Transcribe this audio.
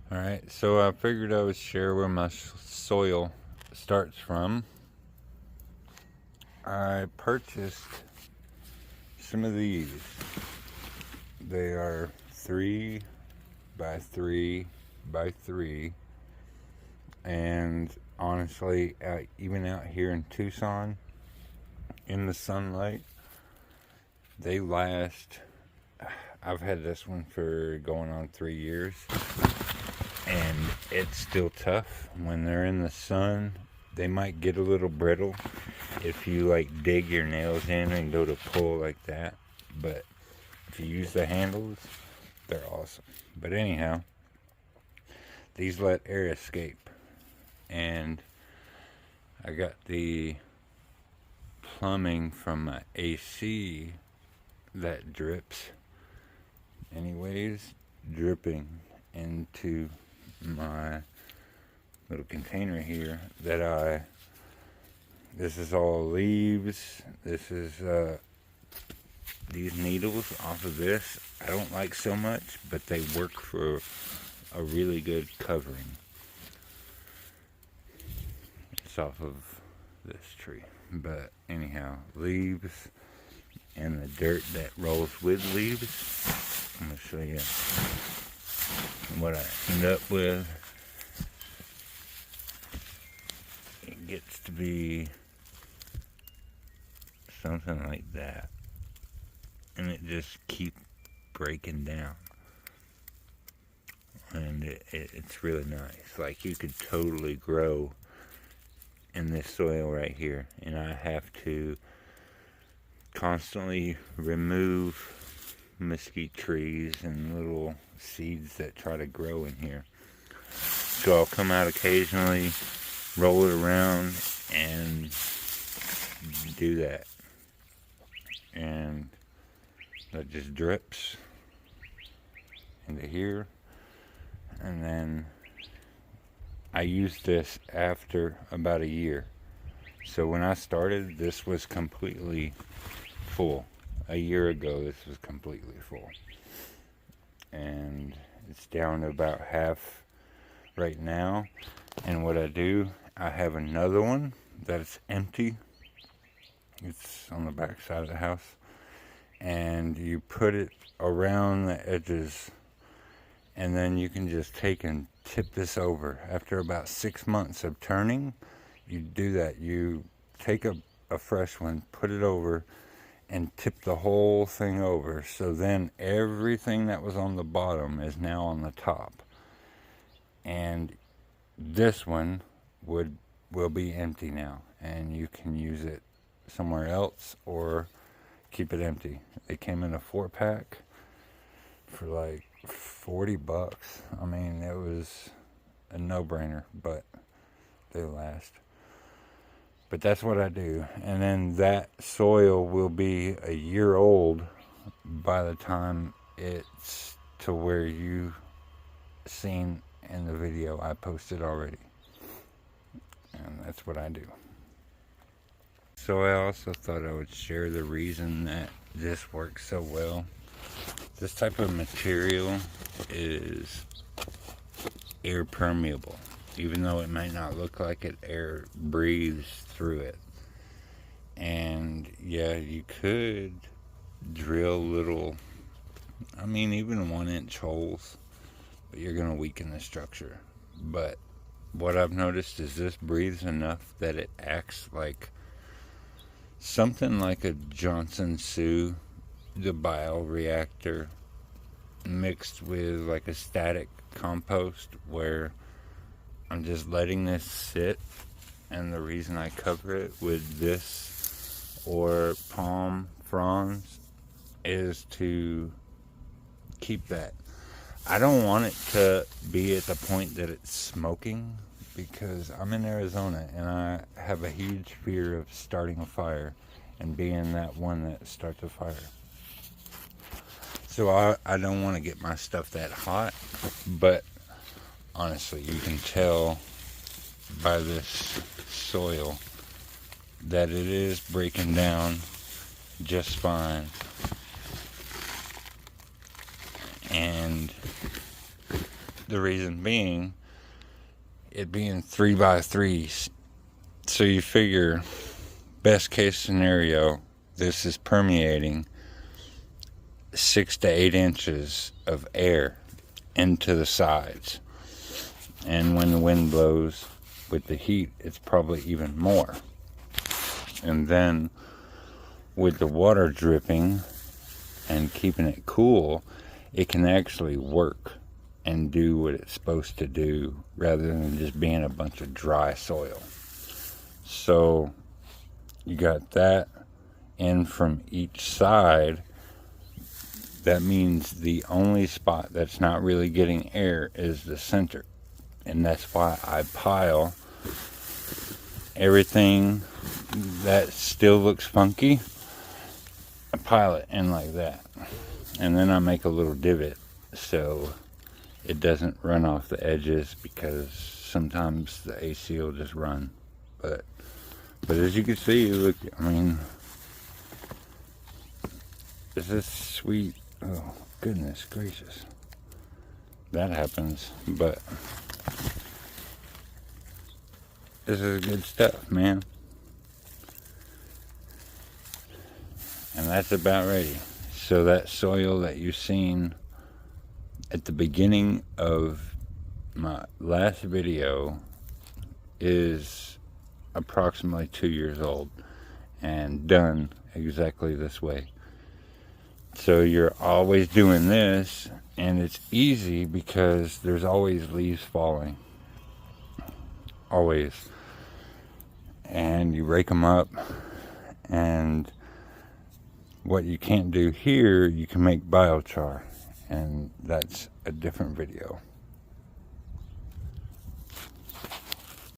Alright, so I figured I would share where my soil starts from. I purchased some of these. They are 3 by 3 by 3, and honestly, even out here in Tucson, in the sunlight, they last. I've had this one for going on 3 years, and it's still tough. When they're in the sun, they might get a little brittle if you like dig your nails in and go to pull like that, but if you use the handles, they're awesome. But anyhow, these let air escape, and I got the plumbing from my AC that drips anyways, dripping into my little container here that this is all leaves. This is these needles off of this I don't like so much, but they work for a really good covering. It's off of this tree, but anyhow, leaves and the dirt that rolls with leaves. I'm going to show you what I end up with. It gets to be something like that, and it just keeps breaking down, and it's really nice. Like, you could totally grow in this soil right here, and I have to constantly remove mesquite trees and little seeds that try to grow in here. So I'll come out occasionally, roll it around, and do that, and that just drips into here. And then I used this after about a year. So when I started, this was completely full. A year ago, this was completely full, and it's down to about half right now. And what I do, I have another one that's empty. It's on the back side of the house, and you put it around the edges, and then you can just take and tip this over. After about 6 months of turning, you do that. You take a fresh one, put it over, and tip the whole thing over. So then everything that was on the bottom is now on the top. And this one will be empty now, and you can use it somewhere else or keep it empty. They came in a 4-pack for like $40. I mean, it was a no-brainer, but they last. But that's what I do. And then that soil will be a year old by the time it's to where you seen in the video I posted already. And that's what I do. So I also thought I would share the reason that this works so well. This type of material is air permeable. Even though it might not look like it, air breathes through it. And yeah, you could drill little, even 1-inch holes, but you're going to weaken the structure. But what I've noticed is this breathes enough that it acts like something like a Johnson Sioux, the bioreactor, mixed with like a static compost, where I'm just letting this sit. And the reason I cover it with this or palm fronds is to keep that. I don't want it to be at the point that it's smoking, because I'm in Arizona and I have a huge fear of starting a fire and being that one that starts a fire. So I don't want to get my stuff that hot, but honestly, you can tell by this soil that it is breaking down just fine. And The reason being, it being 3x3s. So you figure, best case scenario, this is permeating 6 to 8 inches of air into the sides. And when the wind blows with the heat, it's probably even more. And then with the water dripping and keeping it cool, it can actually work and do what it's supposed to do rather than just being a bunch of dry soil. So you got that in from each side. That means the only spot that's not really getting air is the center. And that's why I pile everything that still looks funky. I pile it in like that. And then I make a little divot so it doesn't run off the edges, because sometimes the AC will just run. But as you can see, look, I mean, this is sweet. Oh, goodness gracious. That happens, but this is good stuff, man. And that's about ready. So that soil that you've seen at the beginning of my last video is approximately 2 years old and done exactly this way. So you're always doing this, and it's easy because there's always leaves falling. Always. And you rake them up, and what you can't do here, you can make biochar, and that's a different video.